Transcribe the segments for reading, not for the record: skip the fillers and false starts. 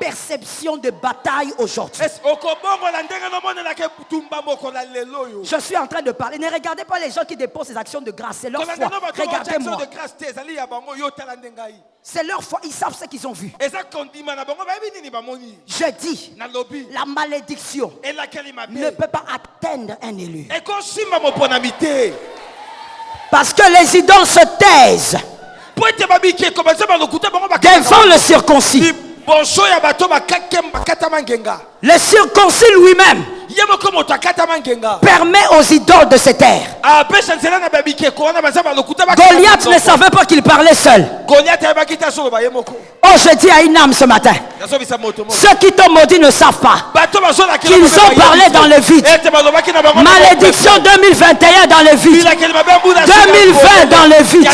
perception de bataille aujourd'hui. Je suis en train de parler. Ne regardez pas les gens qui déposent ces actions de grâce. C'est leur foi. Regardez-moi. C'est leur foi. Ils savent ce qu'ils ont vu. Je dis, la malédiction ne peut pas atteindre un élu. Parce que les idoles se taisent devant le circoncis. Le circoncis lui-même permet aux idoles de se taire. Goliath ne savait pas qu'il parlait seul. Oh, je dis à une âme ce matin, ceux qui t'ont maudit ne savent pas qu'ils ont parlé dans le vide. Malédiction 2021 dans le vide, 2020 dans le vide,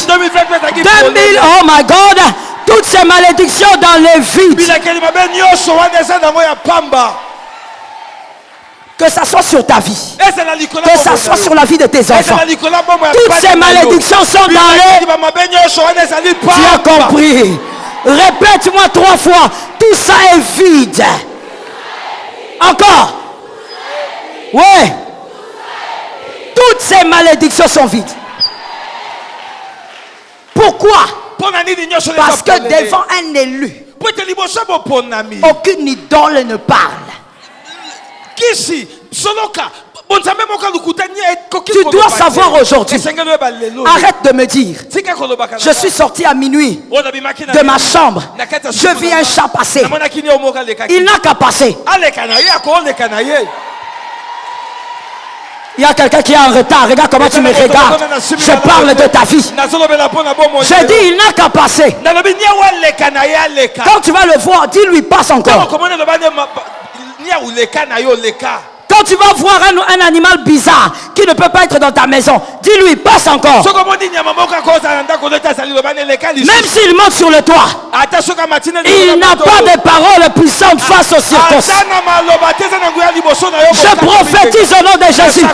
2000, oh my God, toutes ces malédictions dans le vide. Que ça soit sur ta vie, que ça soit sur la vie de tes enfants, toutes ces malédictions sont dans les... Tu as compris? Répète-moi 3 fois, tout ça est vide. Encore. Ouais. Toutes ces malédictions sont vides. Pourquoi? Parce que devant un élu, aucune idole ne parle. Tu dois savoir aujourd'hui. Arrête de me dire, je suis sorti à minuit de ma chambre, je vis un chat passer. Il n'a qu'à passer. Il y a quelqu'un qui est en retard. Regarde comment tu me regardes. Je parle de ta vie. Je dis, il n'a qu'à passer. Quand tu vas le voir, dis-lui, passe encore. Quand tu vas voir un animal bizarre qui ne peut pas être dans ta maison, dis-lui, passe encore. Même s'il monte sur le toit, il n'a pas de paroles puissantes face aux circonstances. Je prophétise au nom de Jésus.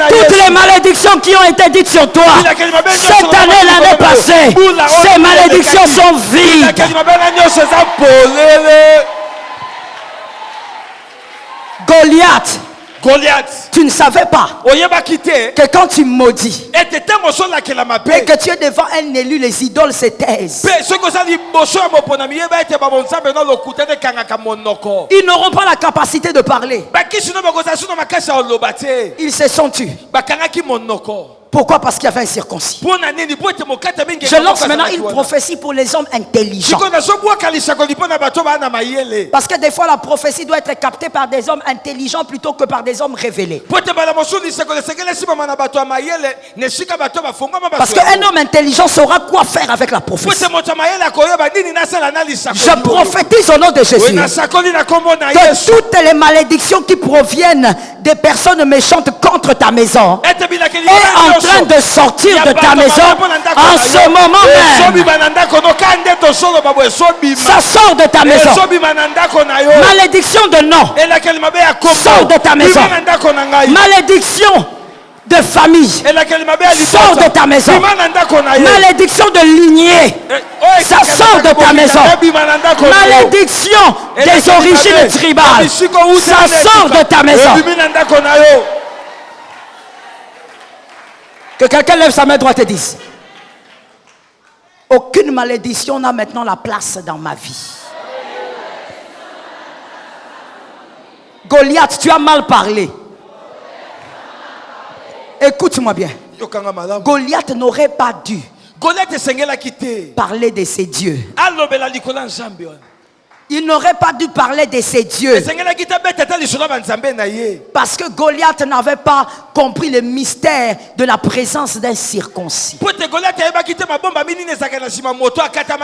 Toutes les malédictions qui ont été dites sur toi cette année, l'année passée, ces malédictions sont vides. Goliath, tu ne savais pas que quand tu maudis et que tu es devant un élu, les idoles se taisent. Ils n'auront pas la capacité de parler. Ils se sont tus. Pourquoi? Parce qu'il y avait un circoncis. Je lance maintenant une prophétie pour les hommes intelligents. Parce que des fois la prophétie doit être captée par des hommes intelligents plutôt que par des hommes révélés. Parce qu'un homme intelligent saura quoi faire avec la prophétie. Je prophétise au nom de Jésus que toutes les malédictions qui proviennent des personnes méchantes contre ta maison est en train de sortir de ta maison en ce moment même. Ça sort de ta maison. Malédiction de nom sort de ta maison. Malédiction de famille sort de ta maison. Malédiction de lignée, ça sort de ta maison. Malédiction des origines tribales, ça sort de ta maison. Que quelqu'un lève sa main droite et dise: aucune malédiction n'a maintenant la place dans ma vie. Goliath, tu as mal parlé. Écoute-moi bien. Goliath n'aurait pas dû parler de ses dieux. Il n'aurait pas dû parler de ses dieux. Parce que Goliath n'avait pas compris le mystère de la présence d'un circoncis.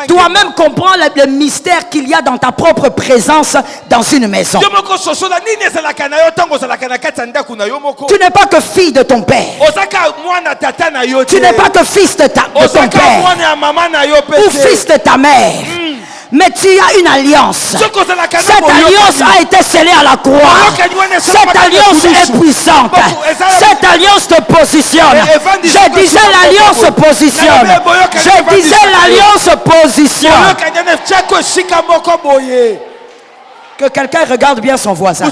Toi-même comprends le mystère qu'il y a dans ta propre présence dans une maison. Tu n'es pas que fille de ton père. Tu n'es pas que fils de ton père ou fils de ta mère. Mais tu as une alliance. Cette alliance a été scellée à la croix. Cette alliance est puissante. Cette alliance te positionne. Je disais l'alliance se positionne. Je disais l'alliance se positionne. Que quelqu'un regarde bien son voisin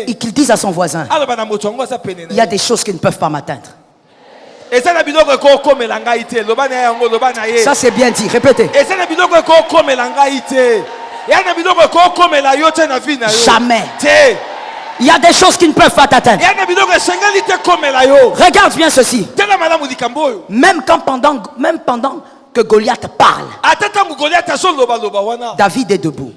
et qu'il dise à son voisin, il y a des choses qui ne peuvent pas m'atteindre. Ça c'est bien dit, répétez. Jamais. Il y a des choses qui ne peuvent pas t'atteindre. Regarde bien ceci. Même pendant que Goliath parle, David est debout.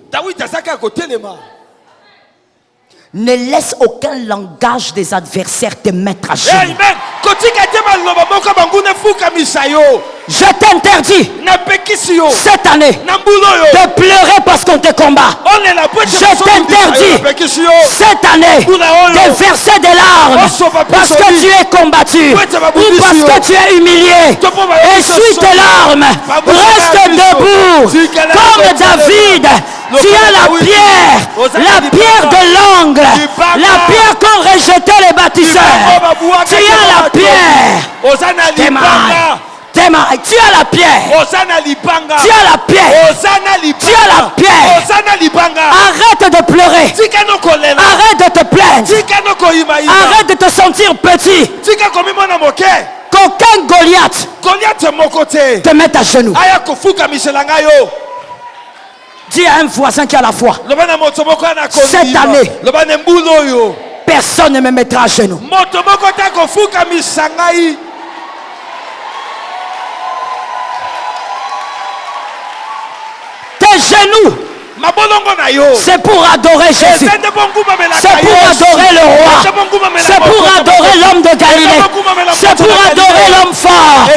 Ne laisse aucun langage des adversaires te mettre à genoux. Je t'interdis cette année de pleurer parce qu'on te combat. Je t'interdis cette année de verser des larmes parce que tu es combattu ou parce que tu es humilié. Essuie tes larmes. Reste debout comme David. Tu as la pierre de l'angle, la pierre qu'ont rejeté les bâtisseurs. Tu as la pierre. Tu as la pierre. Tu as la pierre. Tu as la pierre. Arrête de pleurer. Arrête de te plaindre. Arrête de te sentir petit. Qu'aucun Goliath te mette à genoux. Dis à un voisin qui a la foi, cette année, personne ne me mettra à genoux. Tes genoux, c'est pour adorer Jésus. C'est pour adorer le roi. C'est pour adorer l'homme de Galilée. C'est pour adorer l'homme fort.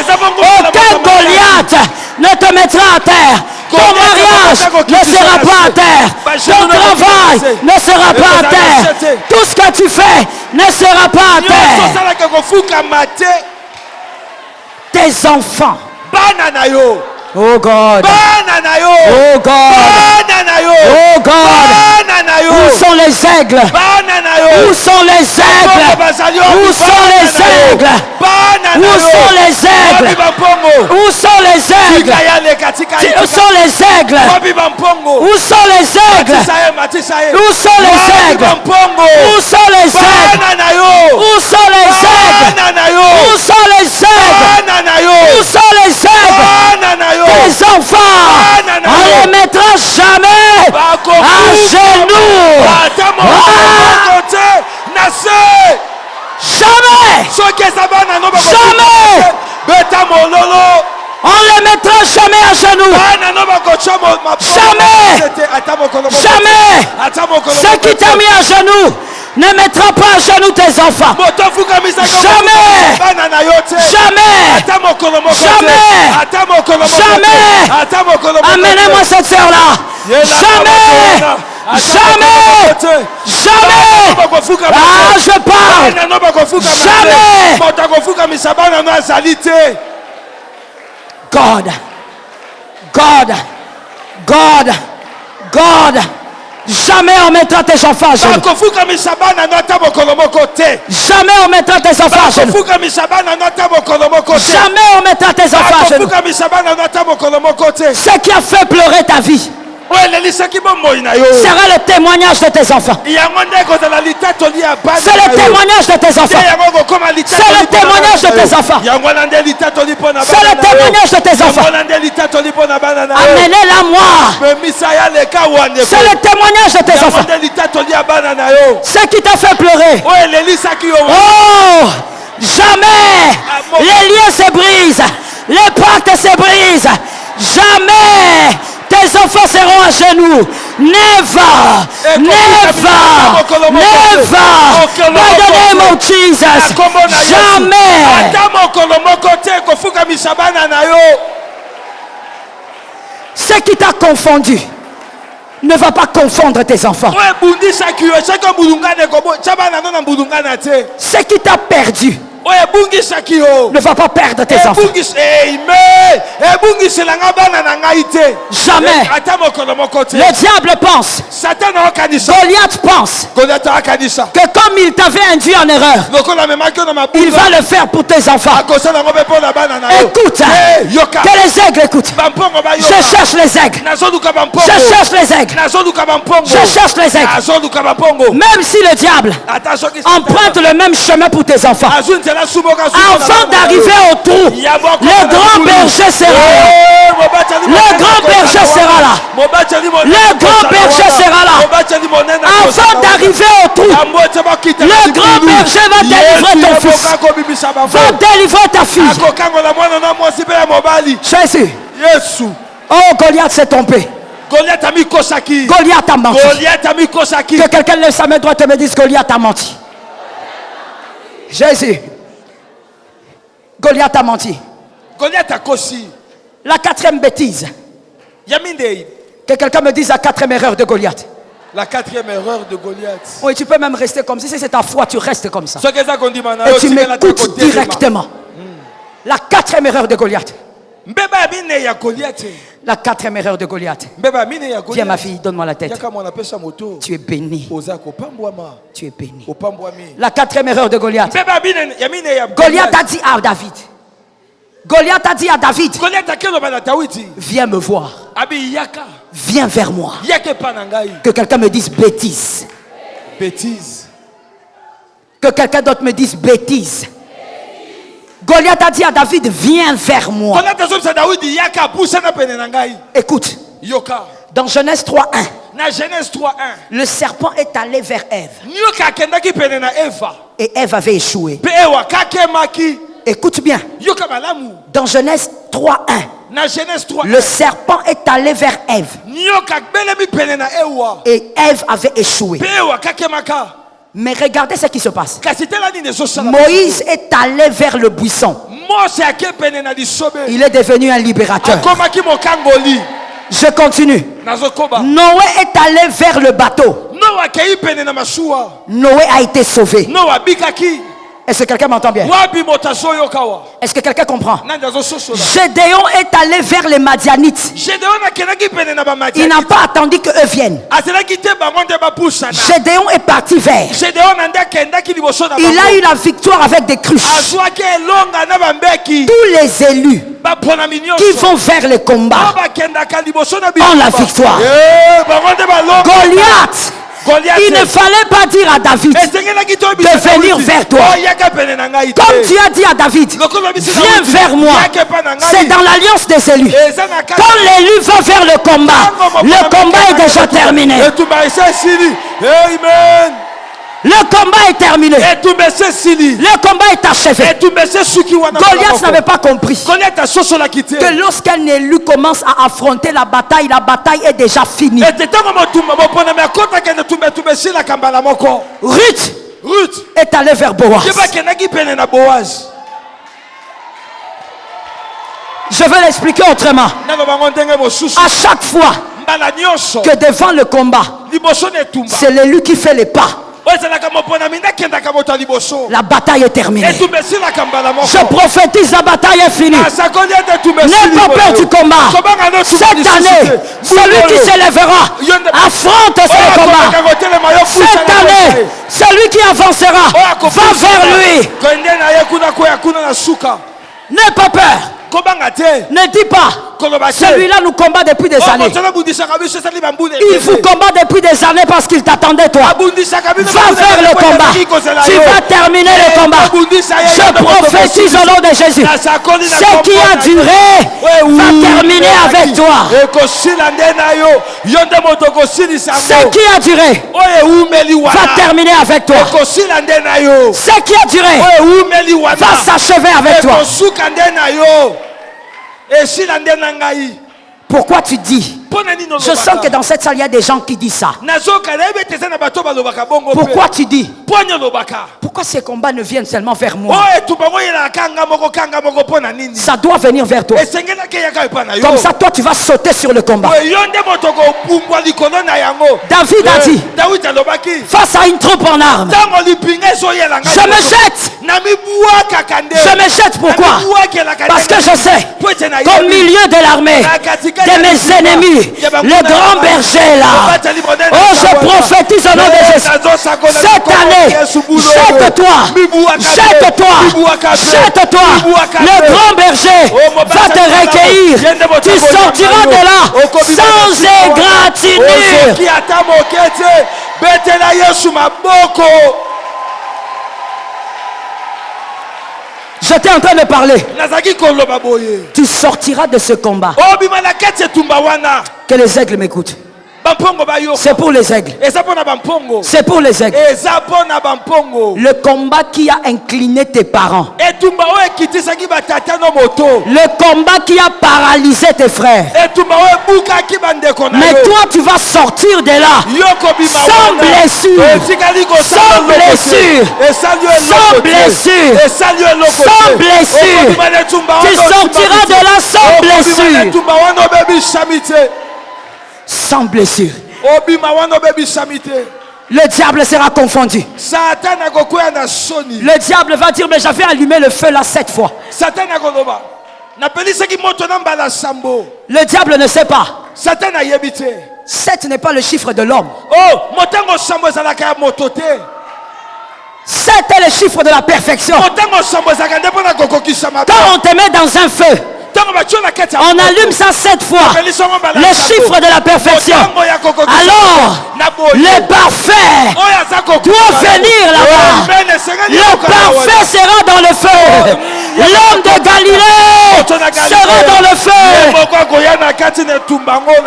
Aucun Goliath ne te mettra à terre. Ton mariage ne sera pas à terre. Ton travail ne sera pas à terre. Tout ce que tu fais ne sera pas à terre. Tes enfants. Oh God. Oh God. Oh God. Où sont les aigles? Où sont les aigles? Où sont les aigles? Où sont les aigles? Où sont les aigles? Où sont les aigles? Où sont les aigles? Où sont les aigles? Où sont les aigles? Où sont les aigles? Où sont les aigles? Où sont les aigles? Tes enfants, on les mettra jamais à genoux. Jamais. Jamais. On les mettra jamais à genoux. Jamais. Jamais. Ce qui t'a mis à genoux ne mettra pas à genoux tes enfants. Jamais. Jamais. Jamais. Amenez-moi cette sœur-là. Jamais. Jamais. Jamais. Ah, je parle. Jamais. God. God. God. God. Jamais on mettra tes enfants à genoux. Jamais on mettra tes enfants à genoux. Jamais on mettra tes enfants à genoux. Ce qui a fait pleurer ta vie sera le témoignage de tes enfants. C'est le témoignage de tes enfants. C'est le témoignage de tes enfants. C'est le témoignage de tes enfants. Amenez-la moi. C'est le témoignage de tes enfants. Ce qui t'a fait pleurer. Oh, jamais les liens se brisent. Les pactes se brisent. Jamais tes enfants seront à genoux. Never. Never. Never. By the name of Jesus. Jamais. Ce qui t'a confondu ne va pas confondre tes enfants. Ce qui t'a perdu ne va pas perdre tes enfants. Jamais. Le diable pense, Goliath pense que comme il t'avait induit en erreur, il va le faire pour tes enfants. Écoute, que les aigles écoutent. Je cherche les aigles. Je cherche les aigles. Je cherche les aigles. Même si le diable emprunte le même chemin pour tes enfants, avant d'arriver au trou, le grand berger sera là. Le grand berger sera là. Le grand berger sera là. Avant d'arriver au trou, le grand berger va délivrer ton fils. Va délivrer ta fille. Jésus. Oh, Goliath s'est trompé. Goliath a menti. Que quelqu'un lève sa main droite et me dise Goliath a menti. Jésus. Goliath a menti. La quatrième bêtise. Que quelqu'un me dise la quatrième erreur de Goliath. La quatrième erreur de Goliath. Oui, tu peux même rester comme ça. Si c'est ta foi, tu restes comme ça. Et tu m'écoutes directement. La quatrième erreur de Goliath. La quatrième erreur de Goliath. Viens ma fille, donne-moi la tête. Tu es béni. Tu es béni. La quatrième erreur de Goliath. Goliath a dit à David. Goliath a dit à David, viens me voir. Viens vers moi. Que quelqu'un me dise bêtise. Bêtise. Que quelqu'un d'autre me dise bêtise. Goliath a dit à David, viens vers moi. Écoute. Dans Genèse 3.1. Le serpent est allé vers Ève. Et Ève avait échoué. Écoute bien. Dans Genèse 3.1. Le serpent est allé vers Ève. Et Ève avait échoué. Mais regardez ce qui se passe. Moïse est allé vers le buisson. Il est devenu un libérateur. Je continue. Noé est allé vers le bateau. Noé a été sauvé. Est-ce que quelqu'un m'entend bien? Est-ce que quelqu'un comprend? Gédéon est allé vers les Madianites. Il n'a pas attendu qu'eux viennent. Gédéon est parti vers. Il a eu la victoire avec des cruches. Tous les élus qui vont vers le combat ont la victoire. Goliath, il ne fallait pas dire à David de venir vers toi. Comme tu as dit à David, viens vers moi. C'est dans l'alliance des élus. Quand l'élu va vers le combat est déjà terminé. Le combat est terminé. Le combat est achevé. Goliath n'avait pas compris que lorsqu'un élu commence à affronter la bataille est déjà finie. Ruth est allée vers Boaz. Je vais l'expliquer autrement. À chaque fois que devant le combat, c'est l'élu qui fait les pas, la bataille est terminée. Je prophétise, la bataille est finie. N'aie pas peur du combat. Cette année, celui qui s'élèvera affronte ce combat. Cette année, celui qui avancera va vers lui. N'aie pas peur. Ne dis pas, celui-là nous combat depuis des années. Il vous combat depuis des années parce qu'il t'attendait toi. Va vers le combat. Tu vas terminer le combat. Je prophétise au nom de Jésus. Ce qui a duré va terminer avec toi. Ce qui a duré va terminer avec toi. Ce qui a duré va s'achever avec toi. Pourquoi tu dis Je sens que dans cette salle, il y a des gens qui disent ça. Pourquoi tu dis? Pourquoi ces combats ne viennent seulement vers moi? Ça doit venir vers toi. Comme ça, toi, tu vas sauter sur le combat. David a dit, face à une troupe en armes, je me jette. Je me jette, pourquoi? Parce que je sais qu'au milieu de l'armée de mes ennemis, le grand berger est là. Oh, je prophétise au nom de Jésus. Cette année, jette-toi, jette-toi, jette-toi. Le grand berger va te recueillir. Tu sortiras de là sans égratignure. J'étais en train de parler. Tu sortiras de ce combat. Que les aigles m'écoutent. C'est pour les aigles. C'est pour les aigles. Le combat qui a incliné tes parents. Le combat qui a paralysé tes frères. Mais toi, tu vas sortir de là sans blessure. Sans blessure. Sans blessure. Sans blessure. Tu sortiras de là sans blessure. Sans blessure. Le diable sera confondu. Le diable va dire, mais j'avais allumé le feu là 7 fois. Le diable ne sait pas. 7 n'est pas le chiffre de l'homme. 7 est le chiffre de la perfection. Quand on te met dans un feu, on allume ça 7 fois. Le chiffre de la perfection. Alors, le parfait doit venir là-bas. Le parfait sera dans le feu. L'homme de Galilée sera dans le feu.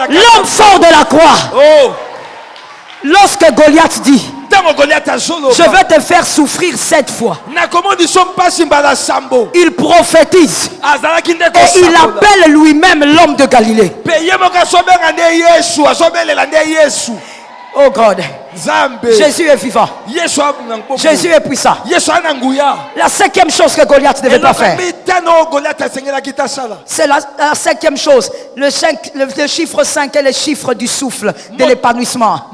L'homme fort de la croix. Lorsque Goliath dit, je vais te faire souffrir 7 fois, il prophétise et il appelle lui-même l'homme de Galilée. Oh God, Jésus est vivant. Jésus est puissant. La 5e chose que Goliath ne devait pas faire, c'est la 5e chose. Le chiffre 5 est le chiffre du souffle, de l'épanouissement.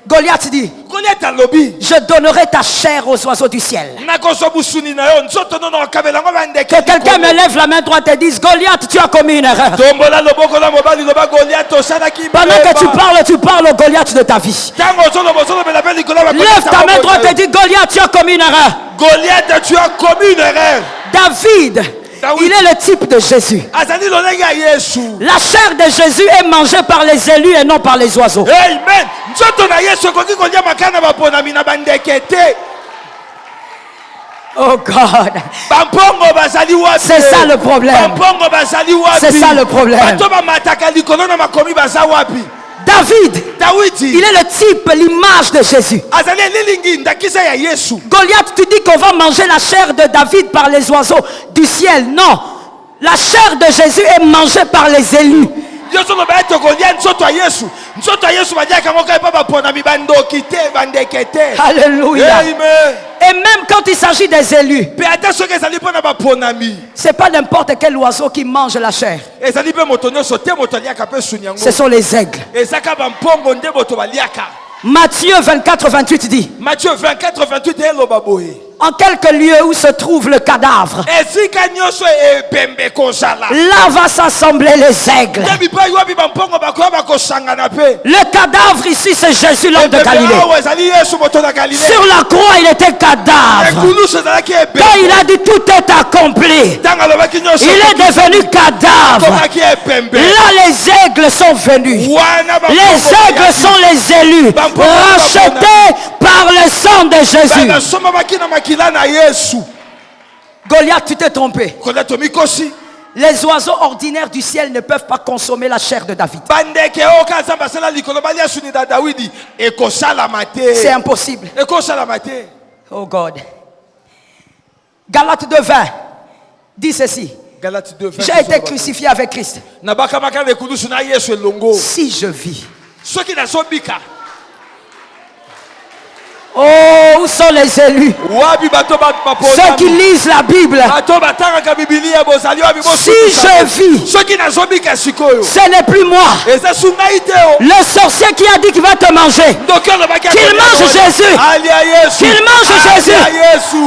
Goliath dit, je donnerai ta chair aux oiseaux du ciel. Que quelqu'un me lève la main droite et dise, Goliath, tu as commis une erreur. Pendant que tu parles au Goliath de ta vie. Lève ta main droite et dis, Goliath, tu as commis une erreur. Goliath, tu as commis une erreur. David, il est le type de Jésus. La chair de Jésus est mangée par les élus et non par les oiseaux. Amen. Oh God. C'est ça le problème. C'est ça le problème. David, il est le type, l'image de Jésus. Goliath, tu dis qu'on va manger la chair de David par les oiseaux du ciel. Non, la chair de Jésus est mangée par les élus. Alléluia. Et même quand il s'agit des élus, c'est pas n'importe quel oiseau qui mange la chair. Ce sont les aigles. Matthieu 24-28 dit, en quelques lieux où se trouve le cadavre, là va s'assembler les aigles. Le cadavre ici, c'est Jésus, l'homme de Galilée. Sur la croix, il était cadavre. Quand il a dit tout est accompli, il est devenu cadavre. Là, les aigles sont venus. Les aigles sont les élus, rachetés par le sang de Jésus. Goliath, tu t'es trompé. Les oiseaux ordinaires du ciel ne peuvent pas consommer la chair de David. C'est impossible. Oh God. Galates 2:20 dit ceci. J'ai été crucifié avec Christ. Si je vis. Oh, où sont les élus? Ceux qui lisent la Bible. Si je vis, ce n'est plus moi. Le sorcier qui a dit qu'il va te manger, qu'il mange Jésus. Qu'il mange Jésus.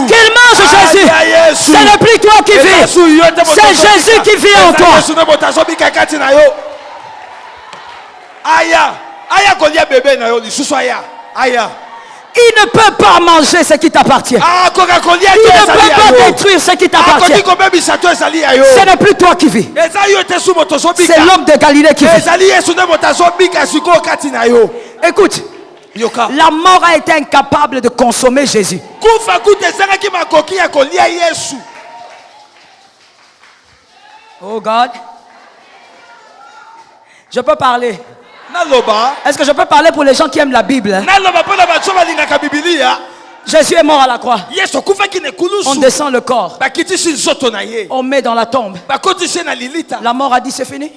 Qu'il mange Jésus. Ce n'est plus toi qui vis. C'est Jésus qui vit en toi. Il ne peut pas manger ce qui t'appartient. Il ne peut pas détruire ce qui t'appartient. Ce n'est plus toi qui vis. C'est l'homme de Galilée qui vit. Écoute, la mort a été incapable de consommer Jésus. Oh God. Je peux parler. Est-ce que je peux parler pour les gens qui aiment la Bible? Jésus est mort à la croix. On descend le corps. On met dans la tombe. La mort a dit c'est fini.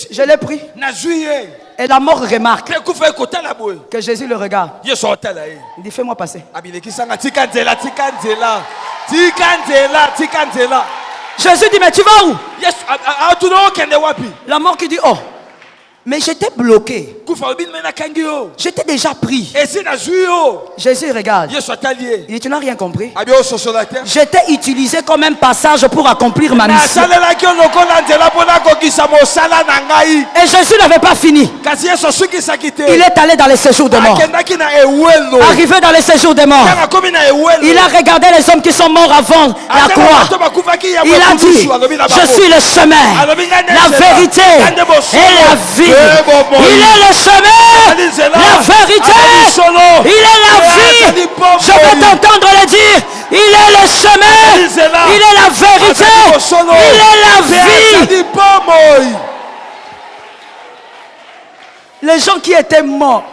Je l'ai pris. Et la mort remarque que Jésus le regarde. Il dit fais-moi passer. Jésus dit mais tu vas où? La mort qui dit oh. Mais j'étais bloqué. J'étais déjà pris. Jésus regarde. Il dit, tu n'as rien compris. J'étais utilisé comme un passage pour accomplir ma mission. Et Jésus n'avait pas fini. Il est allé dans les séjours de mort. Arrivé dans les séjours de mort, il a regardé les hommes qui sont morts avant la croix. Il a dit, je suis le chemin, la vérité et la vie. Il est le chemin, la vérité, il est la vie. Je vais t'entendre le dire. Il est le chemin, il est la vérité, il est la vie. Les gens qui étaient morts,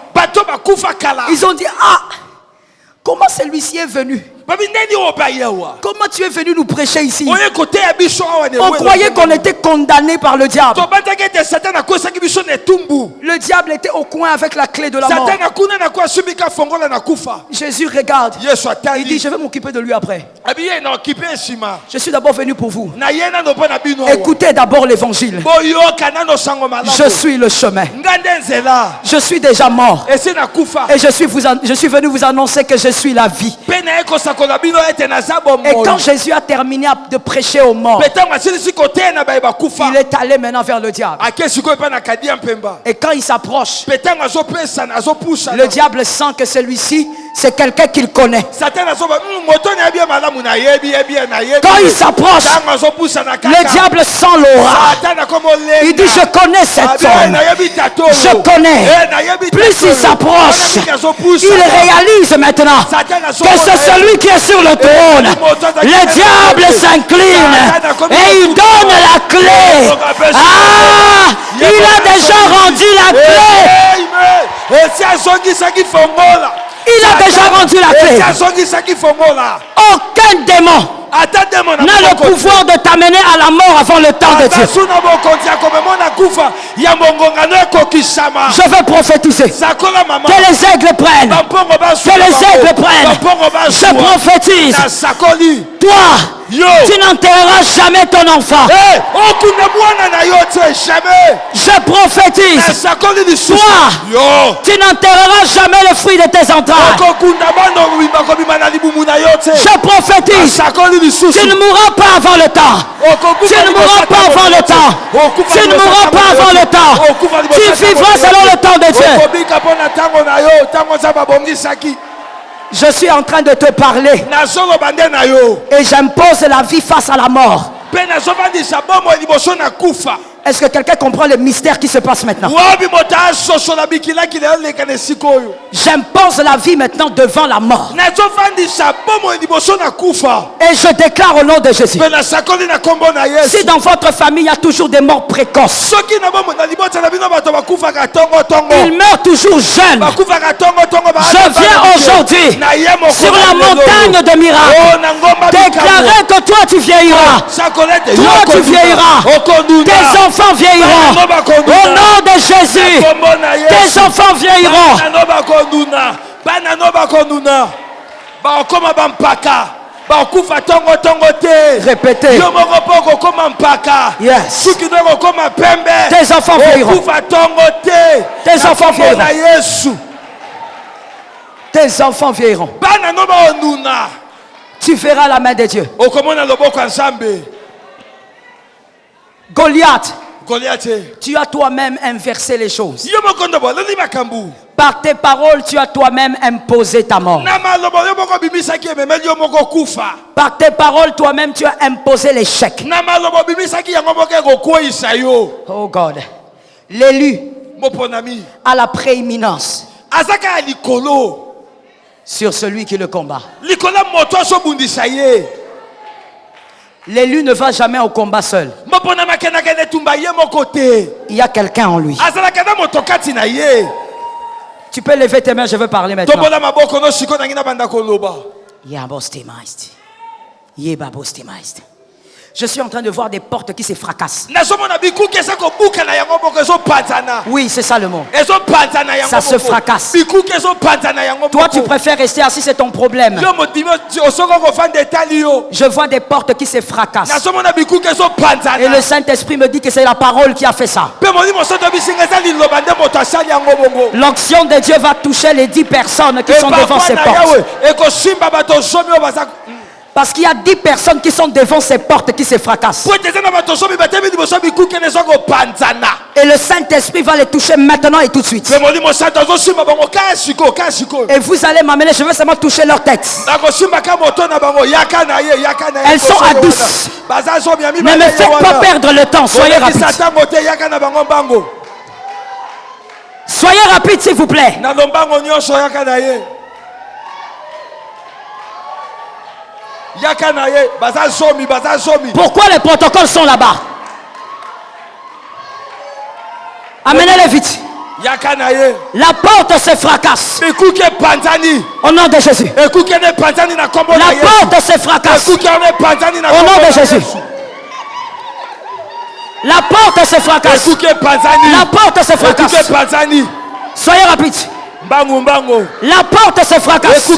ils ont dit, ah, comment celui-ci est venu? Comment tu es venu nous prêcher ici? On croyait qu'on était condamné par le diable. Le diable était au coin avec la clé de la mort. Jésus regarde. Il dit je vais m'occuper de lui après. Je suis d'abord venu pour vous. Écoutez d'abord l'évangile. Je suis le chemin. Je suis déjà mort. Et je suis venu vous annoncer que je suis la vie. Et quand Jésus a terminé de prêcher aux morts, il est allé maintenant vers le diable. Et quand il s'approche, le diable sent que celui-ci, c'est quelqu'un qu'il connaît. Quand il s'approche, le diable sent l'aura. Il dit, je connais cet homme. Je connais. Plus il s'approche, il réalise maintenant que c'est celui qui est sur le trône. Le diable s'incline et il donne la clé. Ah, il a déjà rendu la clé. Il a déjà rendu la clé. Aucun démon n'a le pouvoir de t'amener à la mort avant le temps de Dieu. Je veux prophétiser. Que les aigles prennent. Que les aigles prennent. Je prophétise. Toi, tu n'enterreras jamais ton enfant. Je prophétise. Toi, tu n'enterreras jamais le fruit de tes entrailles. Je prophétise. Tu ne mourras pas avant le temps. Tu ne mourras pas avant le temps. Tu ne mourras pas avant le temps. Tu vivras selon le temps de Dieu. Je suis en train de te parler. Et j'impose la vie face à la mort. Est-ce que quelqu'un comprend le mystère qui se passe maintenant? J'impose la vie maintenant devant la mort. Et je déclare au nom de Jésus. Si dans votre famille il y a toujours des morts précoces, ils meurent toujours jeunes, je viens aujourd'hui sur la montagne de miracles déclarer que toi tu vieilliras. Toi tu vieilliras. Tes enfants vieilliront. Au nom de Jésus, tes enfants vieilliront. Répétez. Yes. Tes enfants vieilliront. Tes enfants vieilliront. Tes enfants vieilliront. Tu verras la main de Dieu. Goliath, tu as toi-même inversé les choses. Par tes paroles, tu as toi-même imposé ta mort. Par tes paroles, toi-même, tu as imposé l'échec. Oh God. L'élu a la prééminence sur celui qui le combat. L'élu ne va jamais au combat seul. Il y a quelqu'un en lui. Tu peux lever tes mains, je veux parler maintenant. Je suis en train de voir des portes qui se fracassent. Oui, c'est ça le mot. Ça se fracasse. Toi, tu préfères rester assis, c'est ton problème. Je vois des portes qui se fracassent. Et le Saint-Esprit me dit que c'est la parole qui a fait ça. L'onction de Dieu va toucher les 10 personnes qui sont devant ces portes. Parce qu'il y a 10 personnes qui sont devant ces portes qui se fracassent. Et le Saint-Esprit va les toucher maintenant et tout de suite. Et vous allez m'amener, je veux seulement toucher leur tête. Elles sont à 10. Ne me faites pas perdre le temps, soyez rapide. Soyez rapide s'il vous plaît. Pourquoi les protocoles sont là-bas? Amenez-les vite. La porte se fracasse. Au nom de Jésus. La porte se fracasse. Au nom de Jésus. La porte se fracasse. La porte se fracasse. Soyez rapide. La porte se fracasse.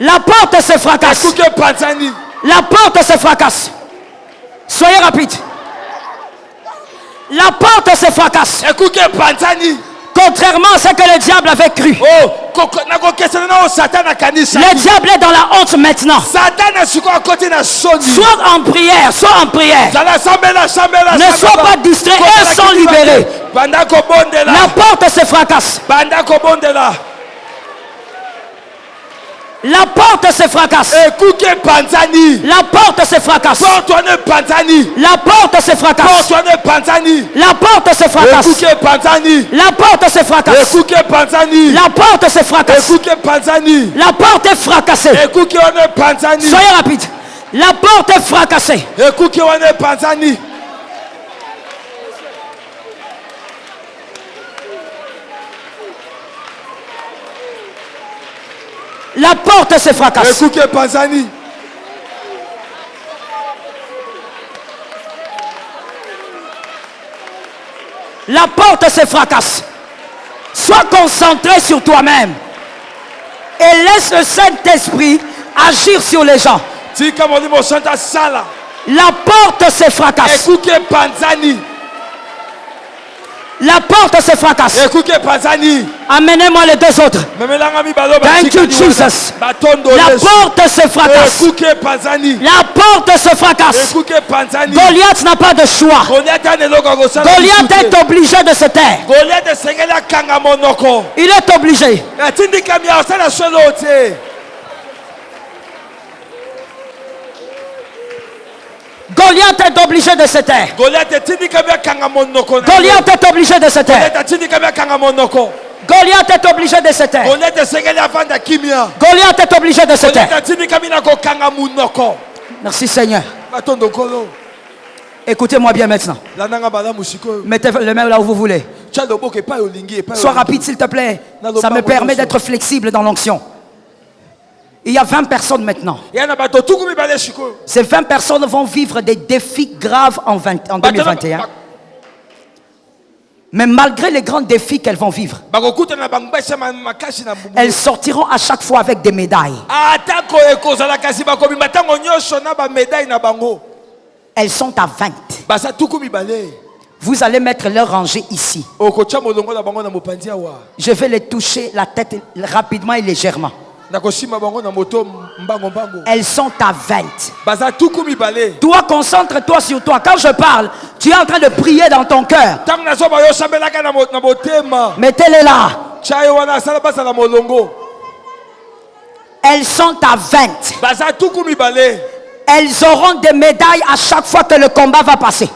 La porte se fracasse. La porte se fracasse. Soyez rapide. La porte se fracasse. Contrairement à ce que le diable avait cru. Le diable est dans la honte maintenant. Soit en prière, soit en prière. Ne sois pas distrait, elles sont libérées. La porte se fracasse. La porte se fracasse. La porte se fracasse. La porte se fracasse. La porte se fracasse. La porte se fracasse. La porte se fracasse. La porte est fracassée. Soyez rapide. La porte est fracassée. La porte se fracasse. La porte se fracasse. Sois concentré sur toi-même et laisse le Saint-Esprit agir sur les gens. La porte se fracasse. La porte se fracasse. Amenez-moi les deux autres. Thank you, Jesus. La porte se fracasse. La porte se fracasse. Goliath n'a pas de choix. Goliath est obligé de se taire. Il est obligé. Goliath est obligé de se taire. Goliath est obligé de se taire. Goliath est obligé de se taire. Goliath est obligé de se taire. Merci Seigneur. Écoutez-moi bien maintenant. Mettez les mains là où vous voulez. Sois rapide s'il te plaît. Ça me permet d'être flexible dans l'onction. Il y a 20 personnes maintenant. Ces 20 personnes vont vivre des défis graves en 2021. Mais malgré les grands défis qu'elles vont vivre, elles sortiront à chaque fois avec des médailles. Elles sont à 20. Vous allez mettre leur rangée ici. Je vais les toucher la tête rapidement et légèrement. Elles sont à 20. Toi, concentre-toi sur toi. Quand je parle, tu es en train de prier dans ton cœur. Mettez-les là. Elles sont à 20. Elles auront des médailles à chaque fois que le combat va passer.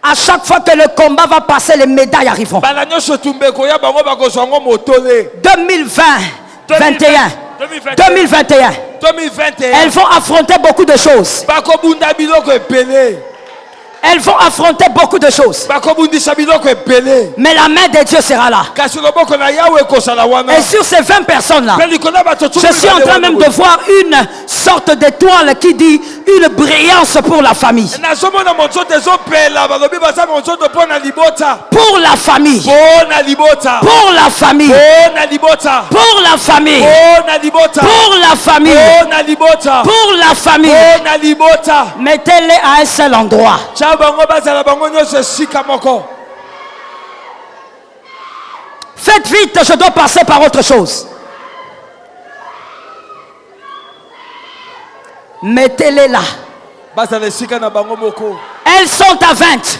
À chaque fois que le combat va passer, les médailles arriveront. 2021. Elles vont affronter beaucoup de choses. Elles vont affronter beaucoup de choses. Mais la main de Dieu sera là. Et sur ces 20 personnes-là, je suis en train même de voir une sorte d'étoile qui dit une brillance pour la famille. Pour la famille. Pour la famille. Pour la famille. Pour la famille. Pour la famille. Mettez-les à un seul endroit. Faites vite, je dois passer par autre chose. Mettez-les là. Elles sont à 20.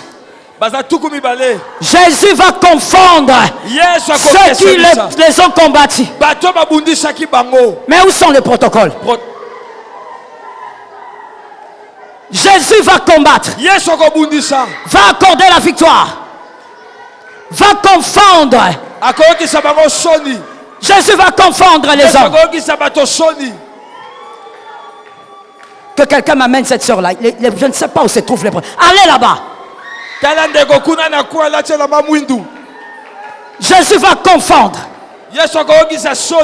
Jésus va confondre ceux qui les ont combattus. Mais où sont les protocoles? Jésus va combattre, va accorder la victoire, va confondre. Jésus va confondre les hommes. Que quelqu'un m'amène cette soeur-là. Je ne sais pas où se trouvent les preuves. Allez là-bas. Jésus va confondre.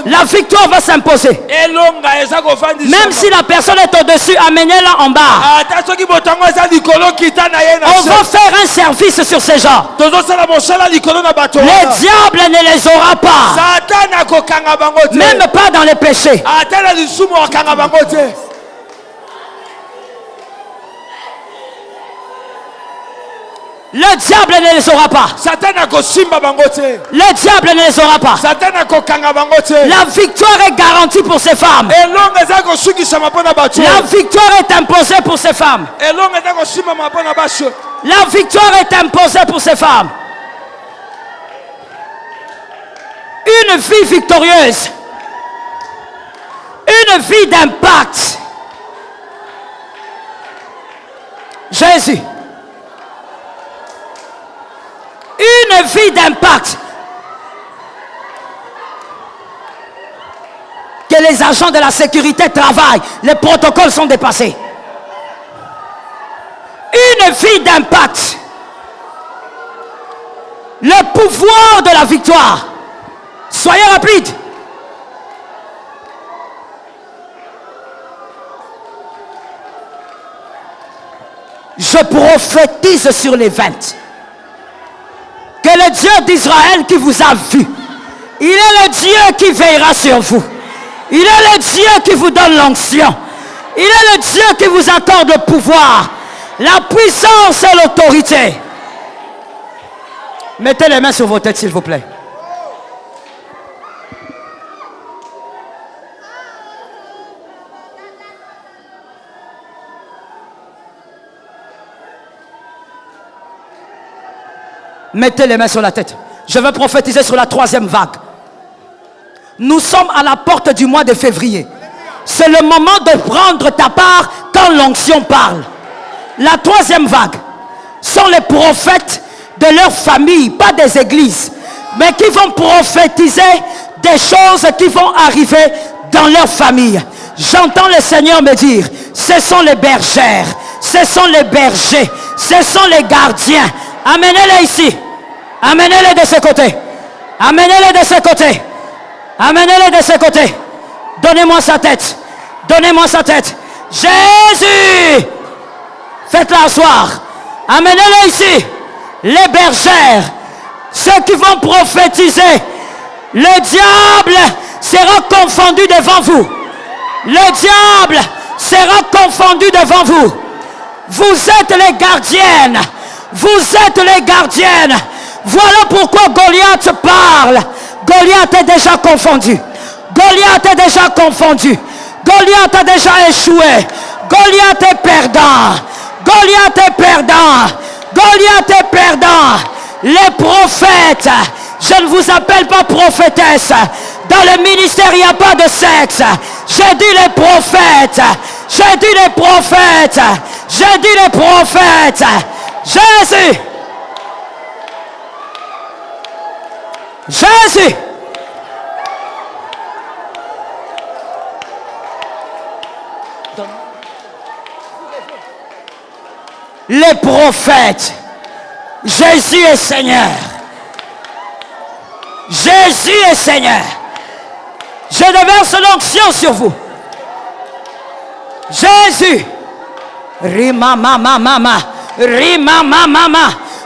La victoire va s'imposer. Même si la personne est au-dessus, amenez-la en bas. On va faire un service sur ces gens. Le diable ne les aura pas. Même pas dans les péchés. Le diable ne les aura pas. Le diable ne les aura pas. La victoire est garantie pour ces femmes. La victoire est imposée pour ces femmes. La victoire est imposée pour ces femmes. Une vie victorieuse. Une vie d'impact. Jésus. Une vie d'impact. Que les agents de la sécurité travaillent. Les protocoles sont dépassés. Une vie d'impact. Le pouvoir de la victoire. Soyez rapides. Je prophétise sur les 20. Que le Dieu d'Israël qui vous a vu, il est le Dieu qui veillera sur vous. Il est le Dieu qui vous donne l'onction. Il est le Dieu qui vous accorde le pouvoir, la puissance et l'autorité. Mettez les mains sur vos têtes, s'il vous plaît. Mettez les mains sur la tête. Je vais prophétiser sur la 3e vague. Nous sommes à la porte du mois de février. C'est le moment de prendre ta part quand l'onction parle. La troisième vague sont les prophètes de leur famille, pas des églises, mais qui vont prophétiser des choses qui vont arriver dans leur famille. J'entends le Seigneur me dire, ce sont les bergères, ce sont les bergers, ce sont les gardiens. Amenez-les ici. Amenez-les de ce côté. Amenez-les de ce côté. Amenez-les de ce côté. Donnez-moi sa tête. Donnez-moi sa tête. Jésus! Faites-la asseoir. Amenez-les ici. Les bergères. Ceux qui vont prophétiser. Le diable sera confondu devant vous. Le diable sera confondu devant vous. Vous êtes les gardiennes. Vous êtes les gardiennes. Voilà pourquoi Goliath parle. Goliath est déjà confondu. Goliath est déjà confondu. Goliath a déjà échoué. Goliath est perdant. Goliath est perdant. Goliath est perdant. Les prophètes, je ne vous appelle pas prophétesse. Dans le ministère, il n'y a pas de sexe. J'ai dit les prophètes. J'ai dit les prophètes. J'ai dit les prophètes. Jésus. Jésus. Les prophètes. Jésus est Seigneur. Jésus est Seigneur. Je déverse l'onction sur vous. Jésus. Rima mama mama. Rima mama mama.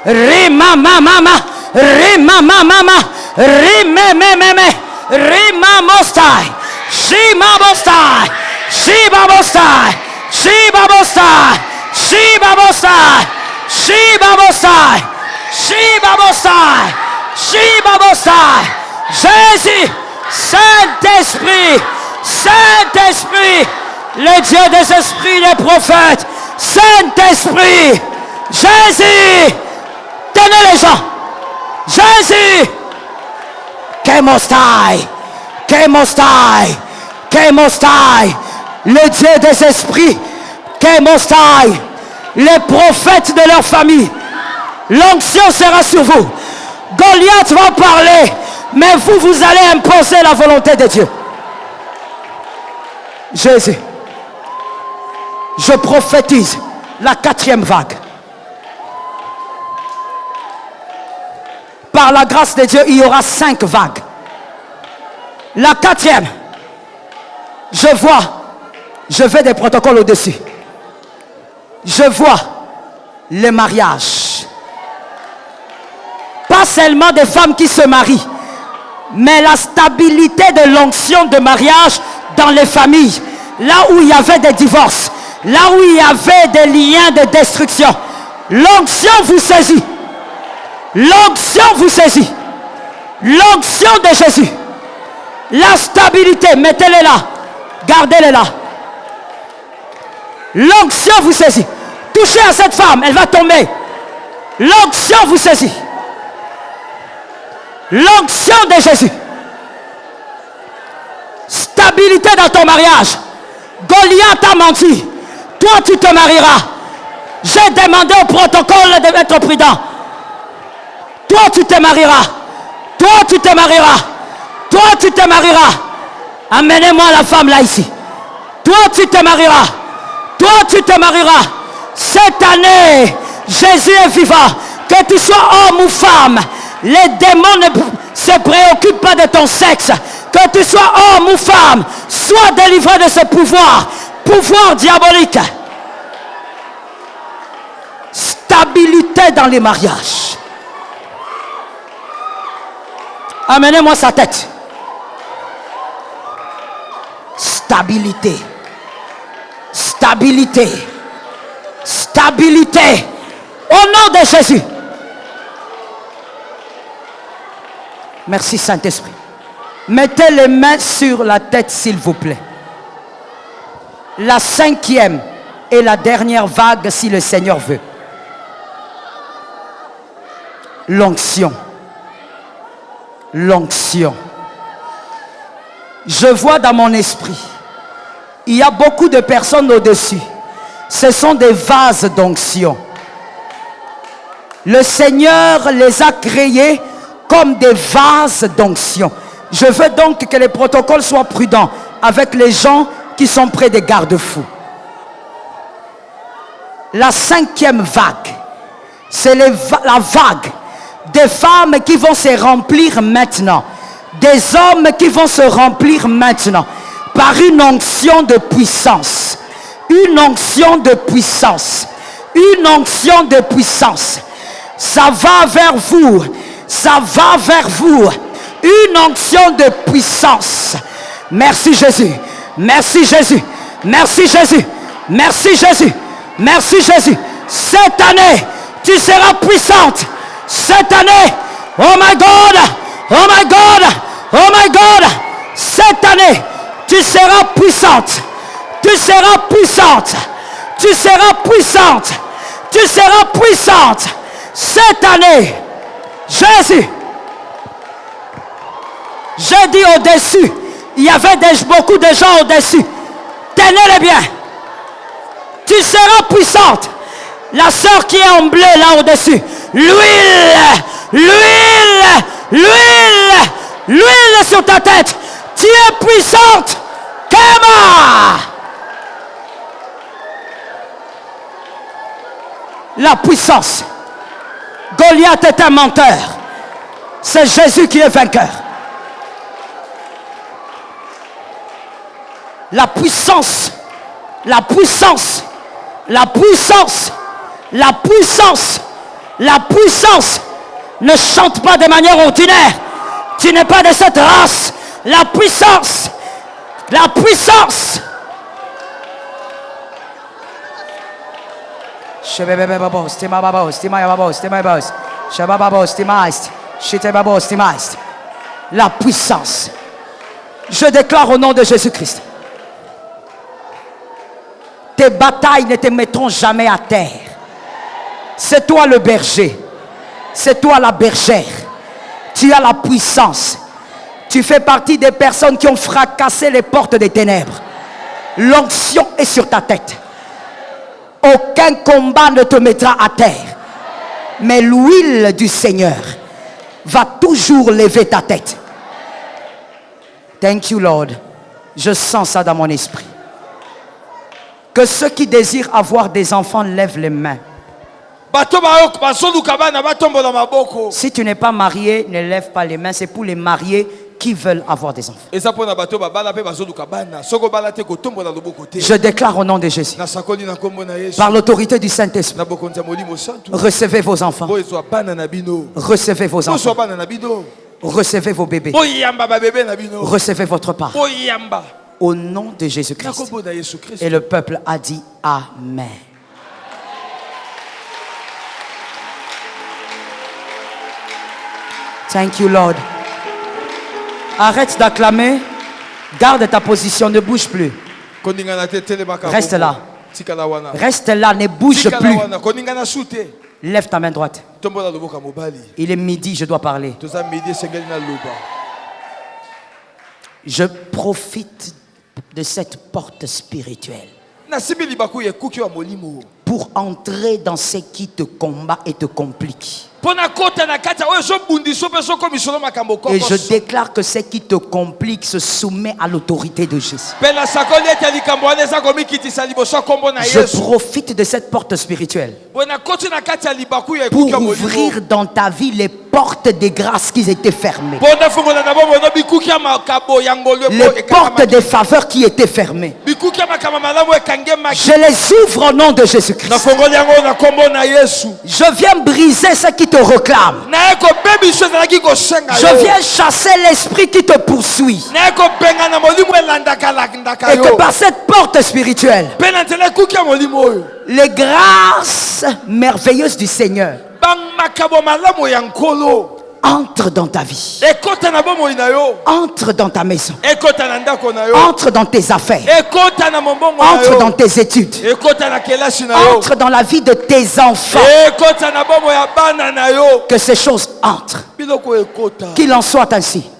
Rima mama mama. Rima mama mama. Rima meme. Rima mostai. Shima mostai. Shiba mostai. Shiba mostai. Shiba mostai. Shiba mostai. Shiba mostai. Shiba mostai. Jésus. Saint-Esprit. Saint-Esprit. Le Dieu des esprits, des prophètes. Saint-Esprit. Jésus. Tenez les gens. Jésus. Kemostai. Kemostai. Kemostai. Le Dieu des esprits. Kemostai. Les prophètes de leur famille. L'onction sera sur vous. Goliath va parler, mais vous allez imposer la volonté de Dieu. Jésus. Je prophétise la 4e vague. Par la grâce de Dieu, il y aura 5 vagues. La 4e, je veux des protocoles au-dessus. Je vois le mariage. Pas seulement des femmes qui se marient, mais la stabilité de l'onction de mariage dans les familles. Là où il y avait des divorces, là où il y avait des liens de destruction. L'onction vous saisit. L'onction vous saisit. L'onction de Jésus. La stabilité, mettez-les là. Gardez-les là. L'onction vous saisit. Touchez à cette femme, elle va tomber. L'onction vous saisit. L'onction de Jésus. Stabilité dans ton mariage. Goliath a menti. Toi, tu te marieras. J'ai demandé au protocole d'être prudent. Toi, tu te marieras. Toi, tu te marieras. Toi, tu te marieras. Amenez-moi la femme là, ici. Toi, tu te marieras. Toi, tu te marieras. Cette année, Jésus est vivant. Que tu sois homme ou femme, les démons ne se préoccupent pas de ton sexe. Que tu sois homme ou femme, sois délivré de ce pouvoir. Pouvoir diabolique. Stabilité dans les mariages. Amenez-moi sa tête. Stabilité. Stabilité. Stabilité. Au nom de Jésus. Merci Saint-Esprit. Mettez les mains sur la tête s'il vous plaît. La 5e et la dernière vague si le Seigneur veut. L'onction. L'onction. Je vois dans mon esprit Il y a beaucoup de personnes au-dessus. Ce sont des vases d'onction. Le Seigneur les a créés comme des vases d'onction. Je veux donc que les protocoles soient prudents avec les gens qui sont près des garde-fous. La 5e vague, c'est la vague des femmes qui vont se remplir maintenant, des hommes qui vont se remplir maintenant par une onction de puissance, une onction de puissance, une onction de puissance. Ça va vers vous, ça va vers vous, une onction de puissance. Merci Jésus, merci Jésus, merci Jésus, merci Jésus, merci Jésus. Cette année, tu seras puissante. Cette année, oh my God, oh my God, oh my God. Cette année, tu seras puissante. Tu seras puissante. Tu seras puissante. Tu seras puissante. Cette année, Jésus. J'ai dit au-dessus, il y avait beaucoup de gens au-dessus. Tenez-les bien. Tu seras puissante. La sœur qui est en bleu là au-dessus. L'huile, l'huile, l'huile, l'huile sur ta tête. Tu es puissante. Kema. La puissance. Goliath est un menteur. C'est Jésus qui est vainqueur. La puissance, la puissance, la puissance, la puissance, la puissance ne chante pas de manière ordinaire. Tu n'es pas de cette race. La puissance, la puissance. La puissance. Je déclare au nom de Jésus-Christ. Tes batailles ne te mettront jamais à terre. C'est toi le berger. C'est toi la bergère. Tu as la puissance. Tu fais partie des personnes qui ont fracassé les portes des ténèbres. L'onction est sur ta tête. Aucun combat ne te mettra à terre. Mais l'huile du Seigneur va toujours lever ta tête. Thank you, Lord. Je sens ça dans mon esprit. Que ceux qui désirent avoir des enfants lèvent les mains. Si tu n'es pas marié, ne lève pas les mains. C'est pour les mariés qui veulent avoir des enfants. Je déclare au nom de Jésus, par l'autorité du Saint-Esprit, recevez vos enfants. Recevez vos enfants. Recevez vos bébés. Recevez votre part. Au nom de Jésus-Christ. Et le peuple a dit Amen. Thank you, Lord. Arrête d'acclamer. Garde ta position, ne bouge plus. Reste là. Reste là, ne bouge plus. Lève ta main droite. Il est midi, je dois parler. Je profite de cette porte spirituelle pour entrer dans ce qui te combat et te complique. Et je déclare que ce qui te complique se soumet à l'autorité de Jésus. Je profite de cette porte spirituelle pour ouvrir dans ta vie les portes des grâces qui étaient fermées. Les portes des faveurs qui étaient fermées. Je les ouvre au nom de Jésus-Christ. Je viens briser ce qui te réclame. Je viens chasser l'esprit qui te poursuit. Et que par cette porte spirituelle, les grâces merveilleuses du Seigneur entre dans ta vie. Entre dans ta maison. Entre dans tes affaires. Entre dans tes études. Entre dans la vie de tes enfants. Que ces choses entrent. Qu'il en soit ainsi.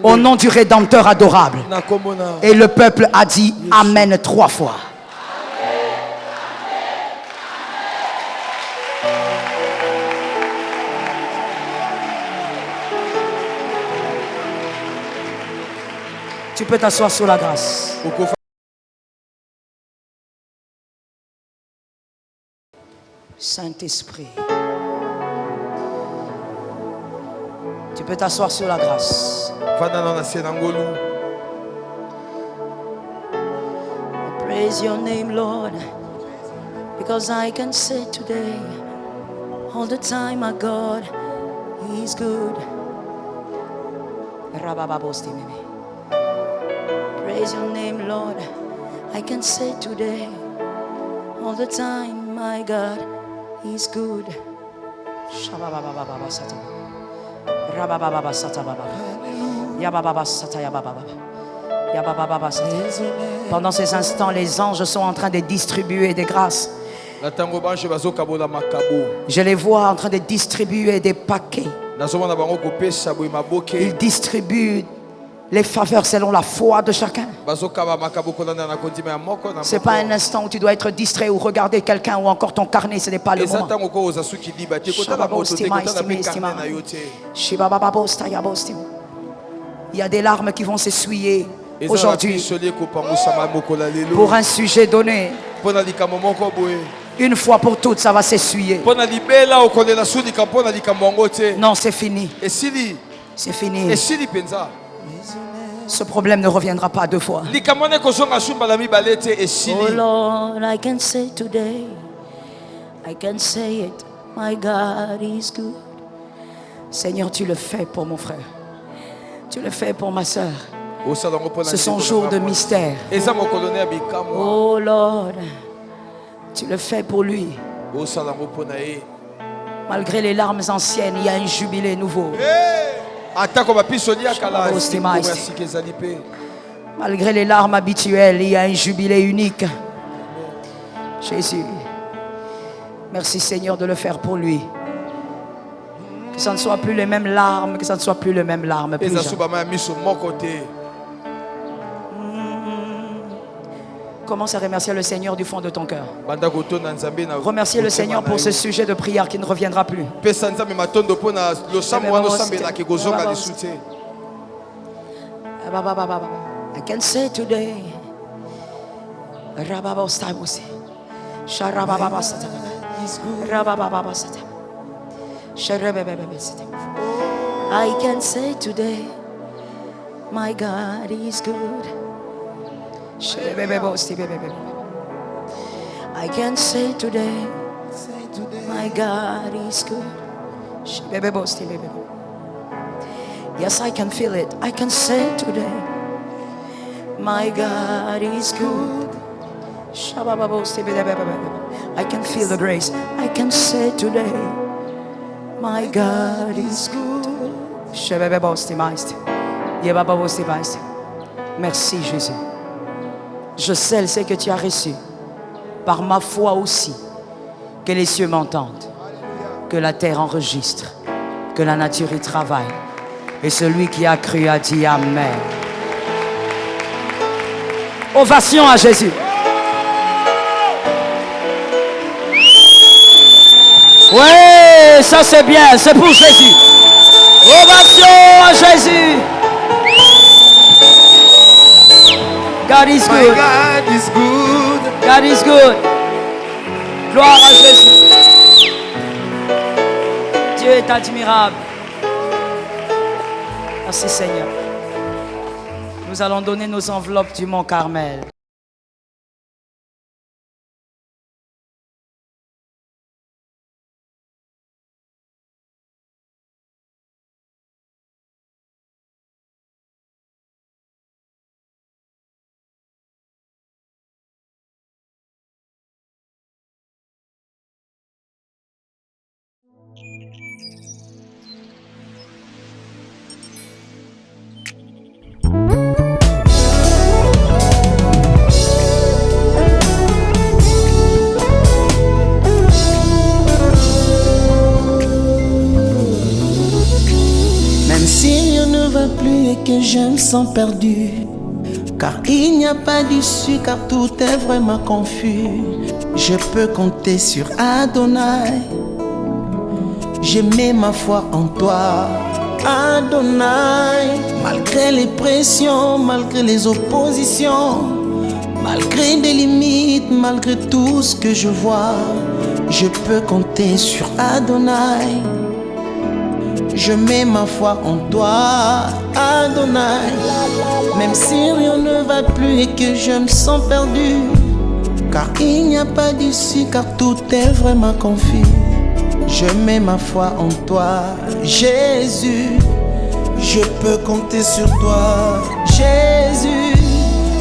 Au nom du Rédempteur adorable. Et le peuple a dit Amen 3 fois. Tu peux t'asseoir sur la grâce. Saint-Esprit. Tu peux t'asseoir sur la grâce. I praise your name, Lord, because I can say today, all the time, my God, He's good. Praise your name, Lord. I can say today, all the time, my God, He's good. Pendant ces instants, les anges sont en train de distribuer des grâces. Je les vois en train de distribuer des paquets. Ils distribuent les faveurs selon la foi de chacun. Ce n'est pas un instant où tu dois être distrait ou regarder quelqu'un ou encore ton carnet, ce n'est pas le moment. Il y a des larmes qui vont s'essuyer aujourd'hui pour un sujet donné. Une fois pour toutes, ça va s'essuyer. Non, c'est fini. C'est fini. Ce problème ne reviendra pas 2 fois. Oh Lord, I can say today, I can say it, my God is good. Seigneur, tu le fais pour mon frère. Tu le fais pour ma soeur. Ce sont jours de mystère. Oh Lord, tu le fais pour lui. Malgré les larmes anciennes, il y a un jubilé nouveau. Malgré les larmes habituelles, il y a un jubilé unique. Jésus, merci Seigneur de le faire pour lui. Que ça ne soit plus les mêmes larmes, que ça ne soit plus les mêmes larmes. Commence à remercier le Seigneur du fond de ton cœur. Remercier le Seigneur pour ce sujet de prière qui ne reviendra plus. I can say today, I can say today, my God is good. I can say today, my God is good. Yes, I can feel it. I can say today, my God is good. I can feel the grace. I can say today, my God is good. Merci Jésus. Je scelle ce que tu as reçu par ma foi aussi. Que les cieux m'entendent, que la terre enregistre, que la nature y travaille. Et celui qui a cru a dit Amen. Ovation à Jésus. Ouais, ça c'est bien, c'est pour Jésus. Ovation à Jésus. God is good. God is good. God is good. Gloire à Jésus. Dieu est admirable. Merci Seigneur. Nous allons donner nos enveloppes du Mont Carmel. et que je me sens perdu. Car il n'y a pas d'issue, car tout est vraiment confus. Je peux compter sur Adonai. J'ai mis ma foi en toi, Adonai. Malgré les pressions, malgré les oppositions, malgré des limites, malgré tout ce que je vois, je peux compter sur Adonai. Je mets ma foi en toi, Adonai. Même si rien ne va plus et que je me sens perdu, car il n'y a pas d'issue, car tout est vraiment confus. Je mets ma foi en toi, Jésus. Je peux compter sur toi, Jésus.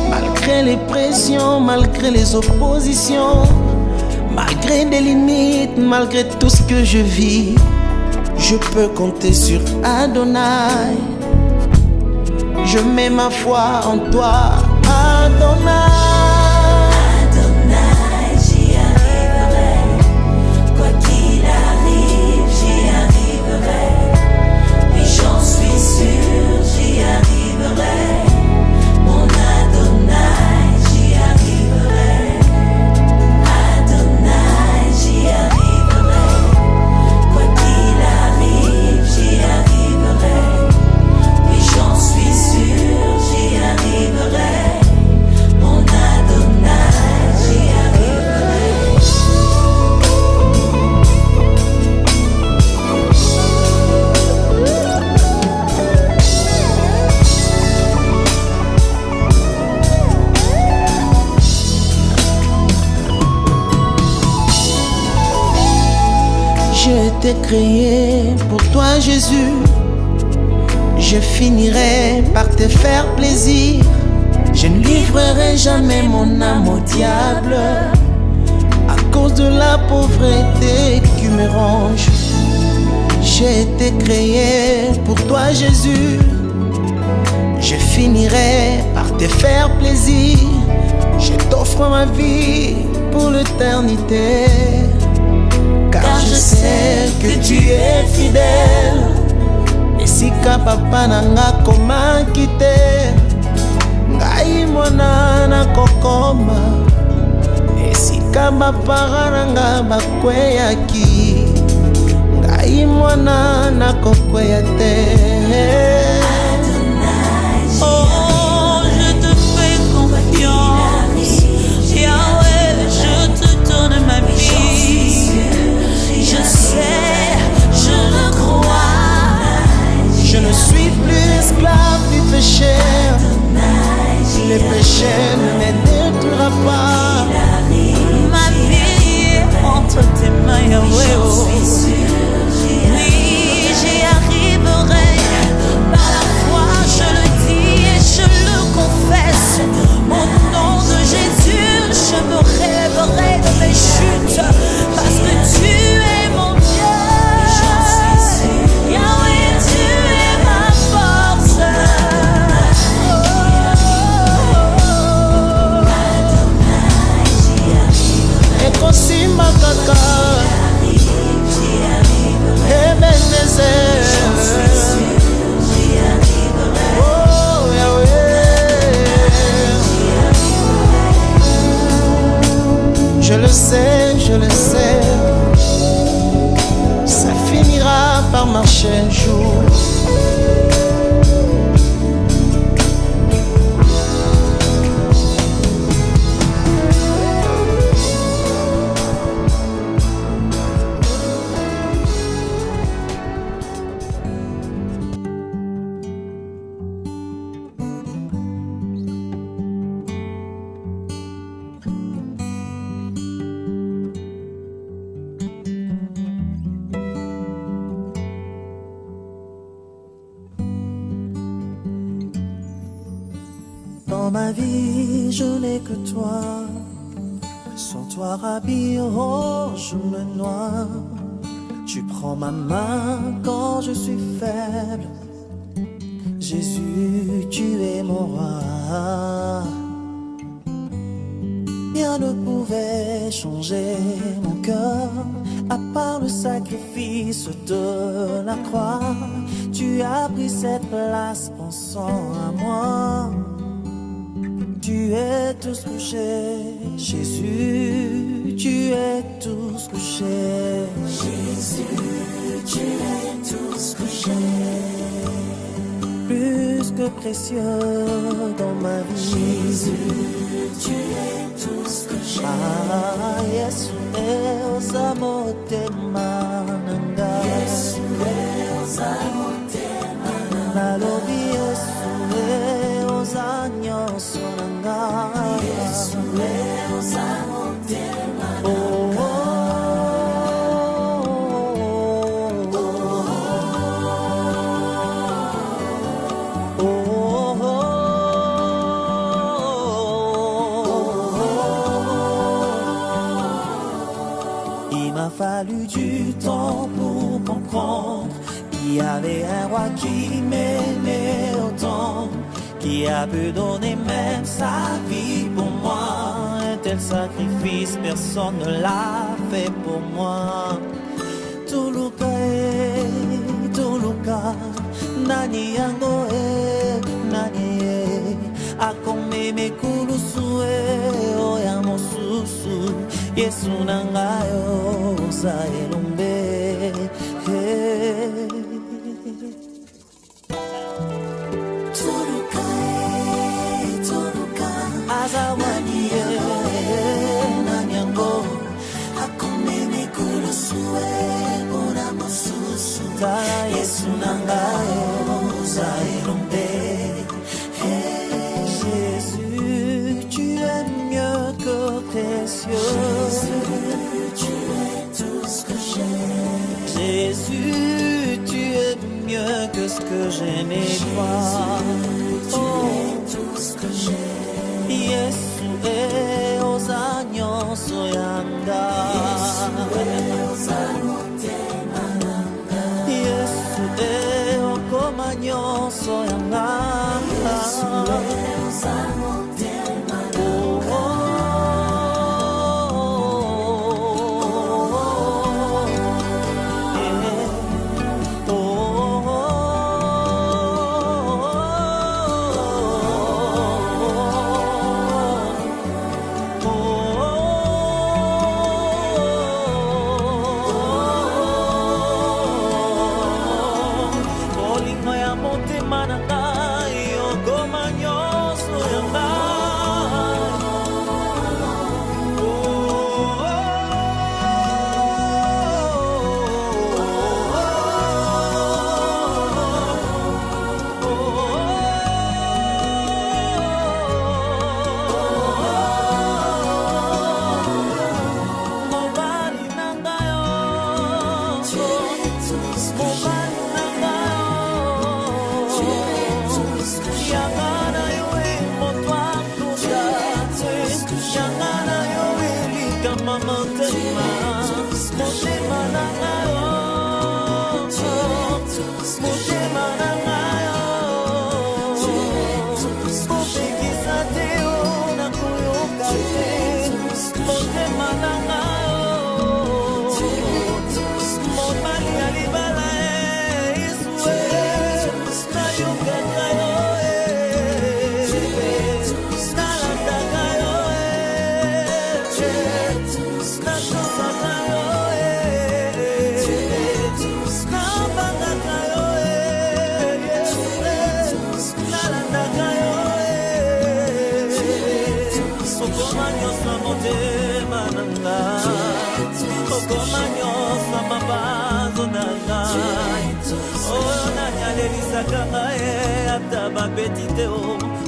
Malgré les pressions, malgré les oppositions, malgré des limites, malgré tout ce que je vis, je peux compter sur Adonai. Je mets ma foi en toi, Adonai. Je t'ai créé pour toi, Jésus. Je finirai par te faire plaisir. Je ne livrerai jamais mon âme au diable à cause de la pauvreté qui me ronge. J'ai été créé pour toi, Jésus. Je finirai par te faire plaisir. Je t'offre ma vie pour l'éternité. Car je sais que tu es fidèle. Et si papa nanga koma kite, ngai mwana na kokoma. Et si bapara nanga bakweyaki, ngai mwana na kokweya te. Oh, je te fais confiance, Yahweh, je te donne ma vie. Je sais, je le crois. Je ne suis plus esclave du péché. Le péché ne me détruira pas. Ma vie est entre tes mains, Yahweh. Oui, j'y arriverai. Par la foi, je le dis et je le confesse. Au nom de Jésus, je me relèverai de mes chutes. Parce que tu es mon Dieu. Yahweh, tu es ma force. Et Kosima Kaka, Ebenezer. Oh Yahweh, je le sais, ça finira par marcher un jour. Dans ma vie, je n'ai que toi. Sans toi, Rabbi, oh, je me noie. Tu prends ma main quand je suis faible. Jésus, tu es mon roi. Rien ne pouvait changer mon cœur À part le sacrifice de la croix, tu as pris cette place pensant à moi. Tu es tout ce que j'ai, Jésus, tu es tout ce que j'ai. Jésus, tu es tout ce que j'ai. Plus que précieux dans ma vie. Jésus, tu es tout ce que j'ai. Ah, Yesu ozamote mananga. Yesu ozamote mananga. Nalobi Yesu ozanyoso nanga. Yesu ozamote mananga. Oh, oh, oh, oh, oh, oh. Il m'a fallu du temps pour comprendre qu'il y avait un roi qui m'aimait autant, qui a pu donner même sa vie pour moi. Un tel sacrifice, personne ne l'a fait pour moi. Tuluka, nani yango nani akome mekulusu oya mosusu Yesu nangayo za elombe. Azawani nanyango Akome mekulusu ora mosusu Yesu nangayo za elombe. Jésus, tu es mieux que précieux. Jésus, tu es tout ce que j'ai. Jésus, tu es mieux que ce que je n'ai pas. Tu es tout ce que j'ai. Yesu ozanyo soyanga. Yesu okomanyo soyanga.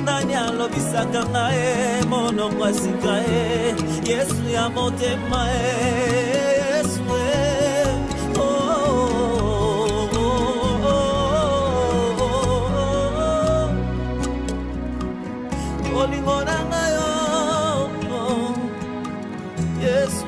Nani alobisaka ngae mono mwasika Yesu ya motema Yesu olingo na ngayo Yesu